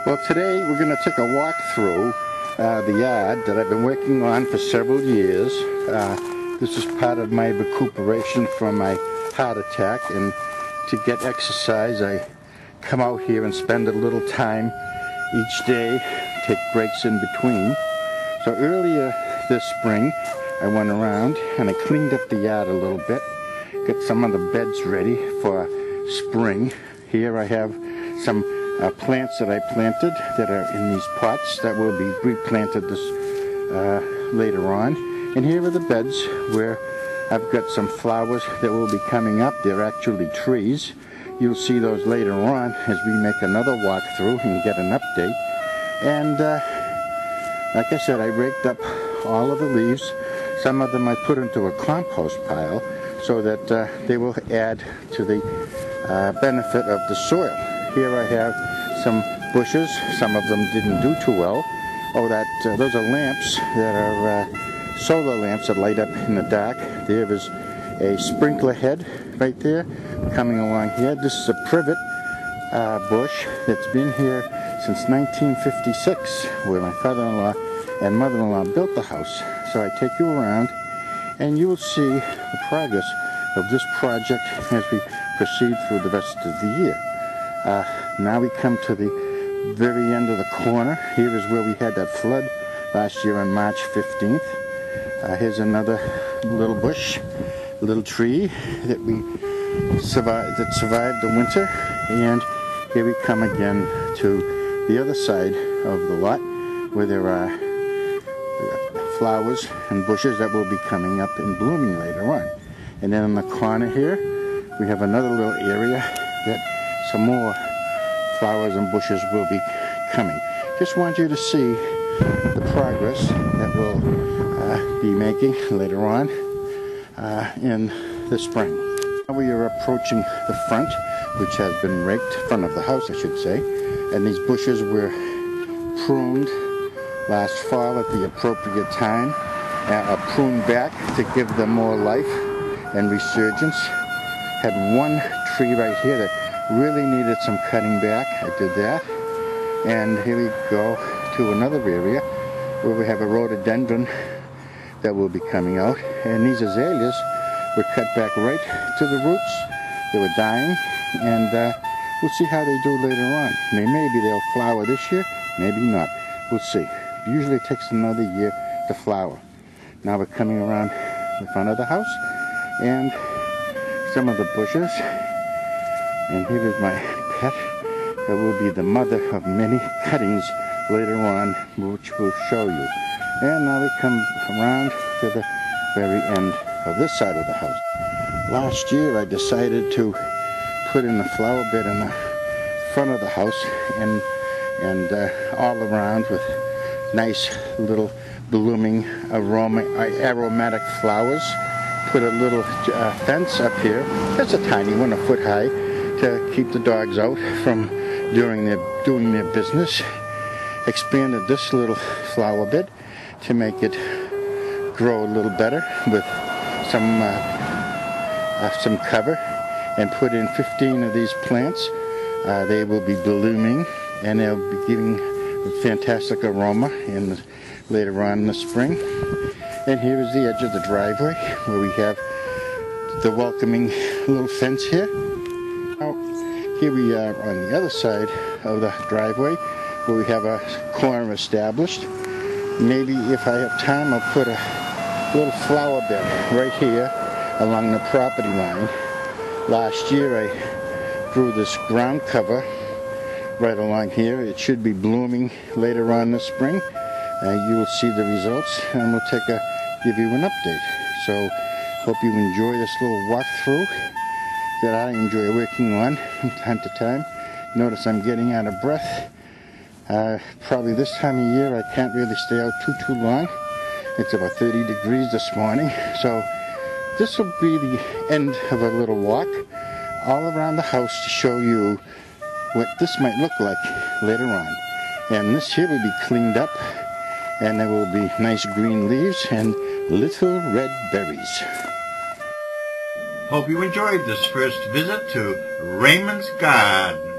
Well, today we're going to take a walk through the yard that I've been working on for several years. This is part of my recuperation from my heart attack, and to get exercise I come out here and spend a little time each day, take breaks in between. So earlier this spring I went around and I cleaned up the yard a little bit, got some of the beds ready for spring. Here I have some plants that I planted that are in these pots that will be replanted this later on. And here are the beds where I've got some flowers that will be coming up. They're actually trees. You'll see those later on as we make another walkthrough and get an update. And like I said, I raked up all of the leaves. Some of them I put into a compost pile so that they will add to the benefit of the soil. Here I have some bushes. Some of them didn't do too well. Those are lamps that are solar lamps that light up in the dark. There is a sprinkler head right there coming along here. This is a privet bush that's been here since 1956, where my father-in-law and mother-in-law built the house. So I take you around and you will see the progress of this project as we proceed through the rest of the year. Now we come to the very end of the corner. Here is where we had that flood last year on March 15th. Here's another little bush, little tree that survived the winter. And here we come again to the other side of the lot where there are flowers and bushes that will be coming up and blooming later on. And then in the corner here we have another little area that some more flowers and bushes will be coming. Just want you to see the progress that we'll be making later on in the spring. Now we are approaching the front, which has been raked, front of the house I should say, and these bushes were pruned last fall at the appropriate time, pruned back to give them more life and resurgence. Had one tree right here that really needed some cutting back. I did that. And here we go to another area where we have a rhododendron that will be coming out. And these azaleas were cut back right to the roots. They were dying, and we'll see how they do later on. Maybe they'll flower this year, maybe not. We'll see. Usually it takes another year to flower. Now we're coming around the front of the house and some of the bushes. And here is my pet that will be the mother of many cuttings later on, which we'll show you. And now we come around to the very end of this side of the house. Last year I decided to put in a flower bed in the front of the house and all around with nice little blooming aromatic flowers. Put a little fence up here, just a tiny one, 1 foot high, to keep the dogs out from doing their business. Expanded this little flower bed to make it grow a little better with some cover, and put in 15 of these plants. They will be blooming and they'll be giving a fantastic aroma later on in the spring. And here is the edge of the driveway where we have the welcoming little fence here. Now, here we are on the other side of the driveway where we have a corner established. Maybe if I have time I'll put a little flower bed right here along the property line. Last year I grew this ground cover right along here. It should be blooming later on this spring. You will see the results and we'll give you an update. So hope you enjoy this little walkthrough that I enjoy working on from time to time. Notice I'm getting out of breath. Probably this time of year I can't really stay out too long. It's about 30 degrees this morning. So this will be the end of a little walk all around the house to show you what this might look like later on. And this here will be cleaned up, and there will be nice green leaves and little red berries. Hope you enjoyed this first visit to Raymond's garden.